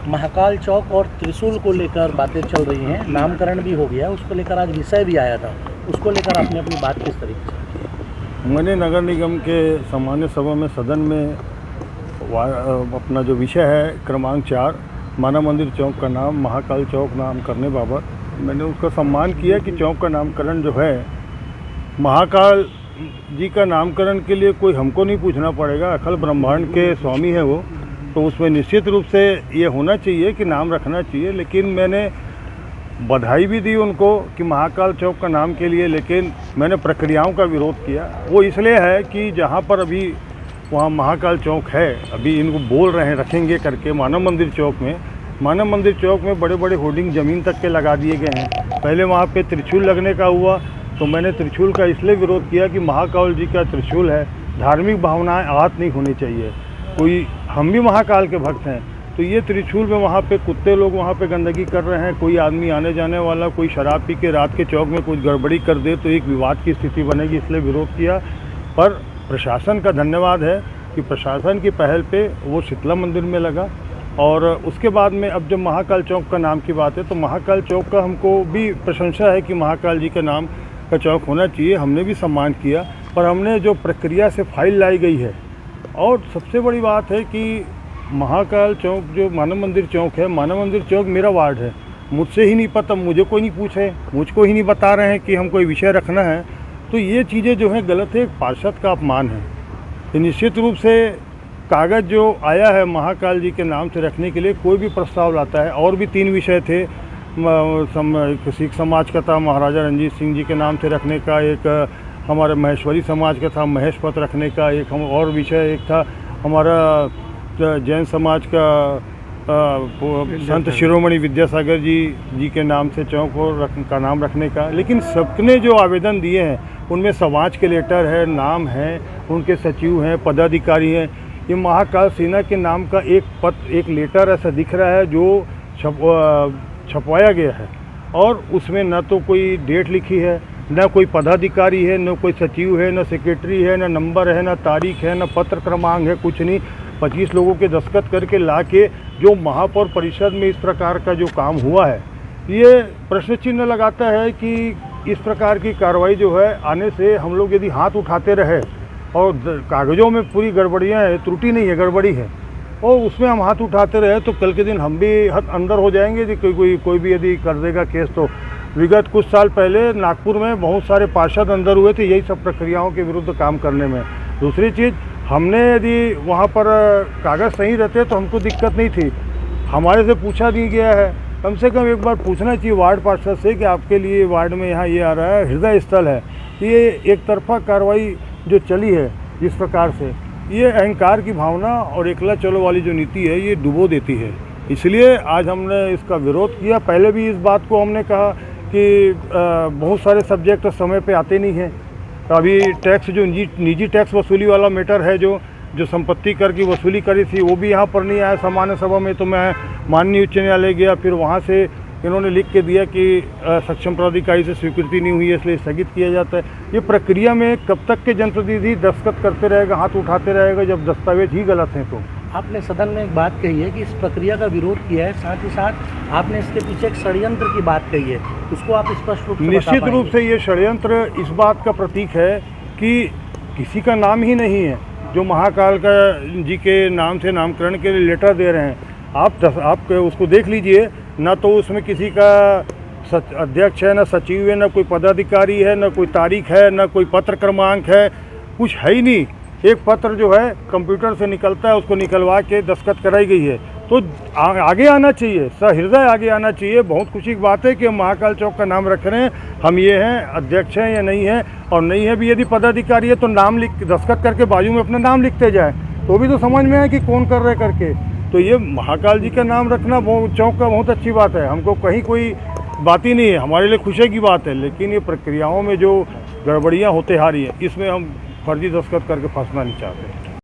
महाकाल चौक और त्रिशूल को लेकर बातें चल रही हैं, नामकरण भी हो गया, उसको लेकर आज विषय भी आया था, उसको लेकर आपने अपनी बात किस तरीके से? मैंने नगर निगम के सामान्य सभा में सदन में अपना जो विषय है क्रमांक 4 मानव मंदिर चौक का नाम महाकाल चौक नाम करने बाबत मैंने उसका सम्मान किया कि चौक का नामकरण जो है महाकाल जी का नामकरण के लिए कोई हमको नहीं पूछना पड़ेगा, अखिल ब्रह्मांड के स्वामी है वो, तो उसमें निश्चित रूप से ये होना चाहिए कि नाम रखना चाहिए। लेकिन मैंने बधाई भी दी उनको कि महाकाल चौक का नाम के लिए, लेकिन मैंने प्रक्रियाओं का विरोध किया। वो इसलिए है कि जहाँ पर अभी वहाँ महाकाल चौक है, अभी इनको बोल रहे हैं रखेंगे करके मानव मंदिर चौक में बड़े बड़े होर्डिंग ज़मीन तक के लगा दिए गए हैं। पहले वहाँ पे त्रिशूल लगने का हुआ तो मैंने त्रिशूल का इसलिए विरोध किया कि महाकाल जी का त्रिशूल है, धार्मिक भावनाएं आहत नहीं होनी चाहिए। कोई हम भी महाकाल के भक्त हैं, तो ये त्रिशूल में वहाँ पे कुत्ते लोग वहाँ पे गंदगी कर रहे हैं, कोई आदमी आने जाने वाला कोई शराब पी के रात के चौक में कुछ गड़बड़ी कर दे तो एक विवाद की स्थिति बनेगी, इसलिए विरोध किया। पर प्रशासन का धन्यवाद है कि प्रशासन की पहल पे वो शीतला मंदिर में लगा। और उसके बाद में अब जब महाकाल चौक का नाम की बात है तो महाकाल चौक का हमको भी प्रशंसा है कि महाकाल जी के नाम का चौक होना चाहिए, हमने भी सम्मान किया। पर हमने जो प्रक्रिया से फाइल लाई गई है, और सबसे बड़ी बात है कि महाकाल चौक जो मानव मंदिर चौक है, मानव मंदिर चौक मेरा वार्ड है, मुझसे ही नहीं पता, मुझे कोई नहीं पूछे, मुझको ही नहीं बता रहे हैं कि हम कोई विषय रखना है, तो ये चीज़ें जो हैं गलत है, एक पार्षद का अपमान है। तो निश्चित रूप से कागज़ जो आया है महाकाल जी के नाम से रखने के लिए, कोई भी प्रस्ताव लाता है, और भी 3 विषय थे, सिख समाज का था महाराजा रंजीत सिंह जी के नाम से रखने का, एक हमारे महेश्वरी समाज का था महेश पथ रखने का, एक हम और विषय एक था हमारा जैन समाज का संत शिरोमणि विद्यासागर जी के नाम से चौक का नाम रखने का। लेकिन सबने जो आवेदन दिए हैं उनमें समाज के लेटर है, नाम है, उनके सचिव हैं, पदाधिकारी हैं। ये महाकाल सेना के नाम का एक लेटर ऐसा दिख रहा है जो छपवाया गया है, और उसमें न तो कोई डेट लिखी है, न कोई पदाधिकारी है, न कोई सचिव है, न सेक्रेटरी है, न नंबर है, न तारीख है, न पत्र क्रमांक है, कुछ नहीं। 25 लोगों के दस्तखत करके लाके जो महापौर परिषद में इस प्रकार का जो काम हुआ है, ये प्रश्न चिन्ह लगाता है कि इस प्रकार की कार्रवाई जो है आने से हम लोग यदि हाथ उठाते रहे और कागज़ों में पूरी गड़बड़ियाँ है, त्रुटि नहीं है, गड़बड़ी है, और उसमें हम हाथ उठाते रहे तो कल के दिन हम भी अंदर हो जाएंगे कि कोई भी यदि कर देगा केस। तो विगत कुछ साल पहले नागपुर में बहुत सारे पार्षद अंदर हुए थे यही सब प्रक्रियाओं के विरुद्ध काम करने में। दूसरी चीज़, हमने यदि वहाँ पर कागज़ सही रहते तो हमको दिक्कत नहीं थी, हमारे से पूछा नहीं गया है। कम से कम एक बार पूछना चाहिए वार्ड पार्षद से कि आपके लिए वार्ड में यहाँ ये आ रहा है, हृदय स्थल है। ये एक तरफा कार्रवाई जो चली है जिस प्रकार से, ये अहंकार की भावना और एकला चलो वाली जो नीति है ये डुबो देती है। इसलिए आज हमने इसका विरोध किया। पहले भी इस बात को हमने कहा कि बहुत सारे सब्जेक्ट समय पे आते नहीं हैं। अभी टैक्स जो निजी टैक्स वसूली वाला मैटर है, जो संपत्ति कर की वसूली करी थी, वो भी यहाँ पर नहीं आया सामान्य सभा में। तो मैं माननीय उच्च न्यायालय गया, फिर वहाँ से इन्होंने लिख के दिया कि सक्षम प्राधिकारी से स्वीकृति नहीं हुई है इसलिए स्थगित किया जाता है। ये प्रक्रिया में कब तक के जनप्रतिनिधि दस्तखत करते रहेगा, हाथ उठाते रहेगा जब दस्तावेज ही गलत हैं? तो आपने सदन में एक बात कही है कि इस प्रक्रिया का विरोध किया है, साथ ही साथ आपने इसके पीछे एक षड्यंत्र की बात कही है, उसको आप स्पष्ट रूप से निश्चित रूप से ये षड्यंत्र इस बात का प्रतीक है कि किसी का नाम ही नहीं है जो महाकाल का जी के नाम से नामकरण के लिए लेटर दे रहे हैं। आप उसको देख लीजिए, ना तो उसमें किसी का अध्यक्ष है, ना सचिव है, ना कोई पदाधिकारी है, ना कोई तारीख है, ना कोई पत्र क्रमांक है, कुछ है ही नहीं। एक पत्र जो है कंप्यूटर से निकलता है, उसको निकलवा के दस्तखत कराई गई है। तो आगे आना चाहिए, सहृदय आगे आना चाहिए। बहुत खुशी की बात है कि हम महाकाल चौक का नाम रख रहे हैं, हम ये हैं, अध्यक्ष हैं या नहीं है, और नहीं है भी यदि पदाधिकारी है तो नाम लिख दस्तखत करके बाजू में अपना नाम लिखते जाए, तो भी तो समझ में आए कि कौन कर रहे करके। तो ये महाकाल जी का नाम रखना चौक का बहुत अच्छी बात है, हमको कहीं कोई बात ही नहीं है, हमारे लिए खुशी की बात है। लेकिन ये प्रक्रियाओं में जो गड़बड़ियाँ होते आ रही हैं, इसमें हम फर्जी दस्तखत करके फंसना नहीं चाहते।